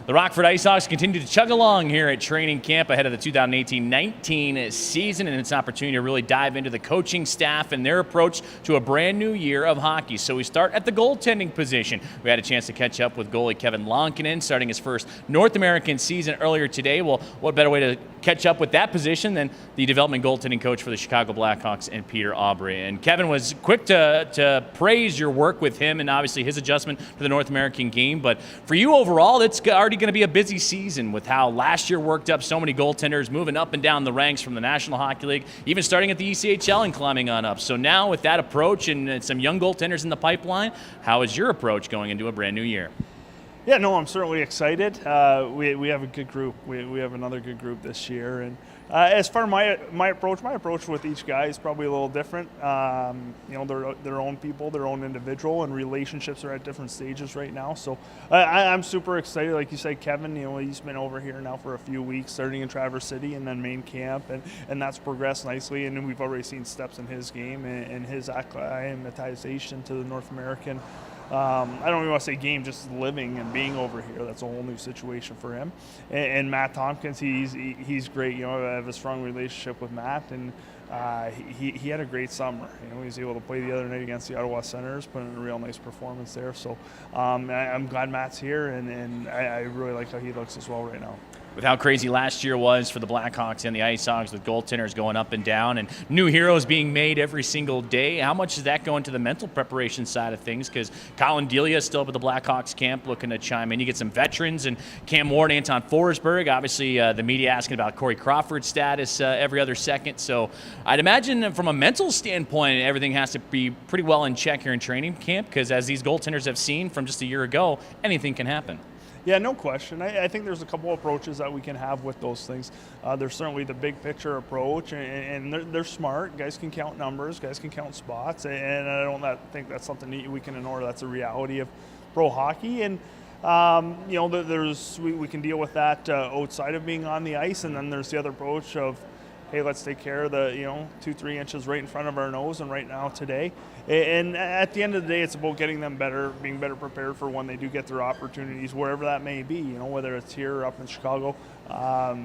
The Rockford IceHogs continue to chug along here at training camp ahead of the 2018-19 season, and it's an opportunity to really dive into the coaching staff and their approach to a brand new year of hockey. So we start at the goaltending position. We had a chance to catch up with goalie Kevin Lonkinen, starting his first North American season earlier today. Well, what better way to catch up with that position than the development goaltending coach for the Chicago Blackhawks and Peter Aubry. And Kevin was quick to praise your work with him and obviously his adjustment to the North American game. But for you overall, it's already going to be a busy season with how last year worked up so many goaltenders moving up and down the ranks from the National Hockey League, even starting at the ECHL and climbing on up. So now with that approach and some young goaltenders in the pipeline, how is your approach going into a brand new year? Yeah, no, I'm certainly excited. We have a good group. We have another good group this year. And as far as my approach with each guy is probably a little different. They're their own people, their own individual, and relationships are at different stages right now. So I'm super excited. Like you said, Kevin, he's been over here now for a few weeks, starting in Traverse City and then main camp, and that's progressed nicely. And we've already seen steps in his game and his acclimatization to the North American. I don't even want to say game, just living and being over here. That's a whole new situation for him. And Matt Tompkins, he's great. I have a strong relationship with Matt, and he had a great summer. He was able to play the other night against the Ottawa Senators, put in a real nice performance there. So I'm glad Matt's here, and I really like how he looks as well right now. With how crazy last year was for the Blackhawks and the IceHogs, with goaltenders going up and down and new heroes being made every single day, how much does that go into the mental preparation side of things? Because Colin Delia is still up at the Blackhawks camp looking to chime in. You get some veterans and Cam Ward, Anton Forsberg. Obviously, the media asking about Corey Crawford's status every other second. So I'd imagine from a mental standpoint, everything has to be pretty well in check here in training camp, because as these goaltenders have seen from just a year ago, anything can happen. Yeah, no question. I think there's a couple of approaches that we can have with those things. There's certainly the big picture approach, and they're smart. Guys can count numbers, guys can count spots, and I don't think that's something we can ignore. That's a reality of pro hockey. And we can deal with that outside of being on the ice, and then there's the other approach of, hey, let's take care of the 2-3 inches right in front of our nose and right now today. And at the end of the day, it's about getting them better, being better prepared for when they do get their opportunities, wherever that may be. Whether it's here or up in Chicago.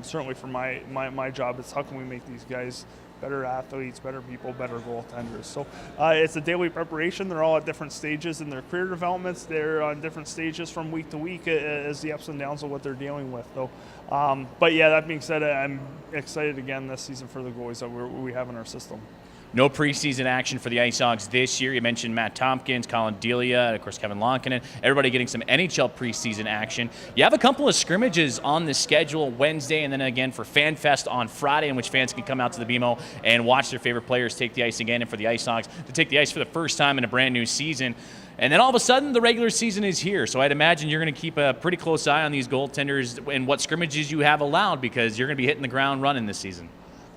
Certainly for my job, it's how can we make these guys better athletes, better people, better goaltenders. So it's a daily preparation. They're all at different stages in their career developments. They're on different stages from week to week as the ups and downs of what they're dealing with. So, but yeah, that being said, I'm excited again this season for the goalies that we have in our system. No preseason action for the IceHogs this year. You mentioned Matt Tompkins, Colin Delia, and of course Kevin Lonkinen. Everybody getting some NHL preseason action. You have a couple of scrimmages on the schedule Wednesday, and then again for FanFest on Friday, in which fans can come out to the BMO and watch their favorite players take the ice again, and for the IceHogs to take the ice for the first time in a brand new season. And then all of a sudden, the regular season is here. So I'd imagine you're going to keep a pretty close eye on these goaltenders and what scrimmages you have allowed, because you're going to be hitting the ground running this season.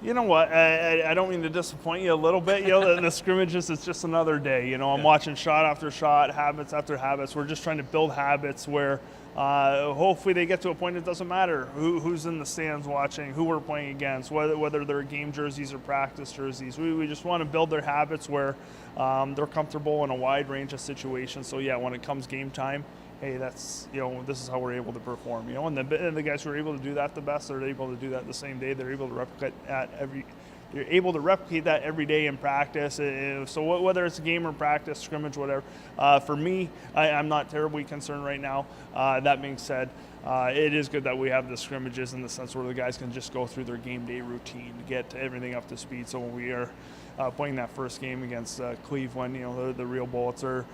You know what? I don't mean to disappoint you a little bit. The scrimmages is just another day. I'm watching shot after shot, habits after habits. We're just trying to build habits where hopefully they get to a point it doesn't matter who's in the stands watching, who we're playing against, whether they're game jerseys or practice jerseys. We just want to build their habits where they're comfortable in a wide range of situations. So yeah, when it comes game time, hey, that's this is how we're able to perform. And the guys who are able to do that the best, they're able to do that the same day. They're able to replicate that every day in practice. So whether it's a game or practice, scrimmage, whatever. For me, I'm not terribly concerned right now. That being said, it is good that we have the scrimmages in the sense where the guys can just go through their game day routine, get everything up to speed. So when we are playing that first game against Cleveland, the real bullets are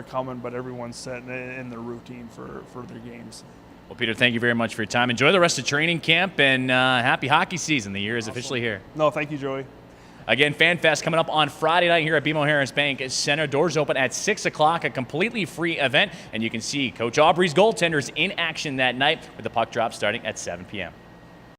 coming, but everyone's set in their routine for their games. Well, Peter, thank you very much for your time. Enjoy the rest of training camp, and happy hockey season. The year is officially here. No, thank you, Joey. Again, FanFest coming up on Friday night here at BMO Harris Bank Center. Doors open at 6 o'clock, a completely free event, and you can see Coach Aubry's goaltenders in action that night with the puck drop starting at 7 p.m.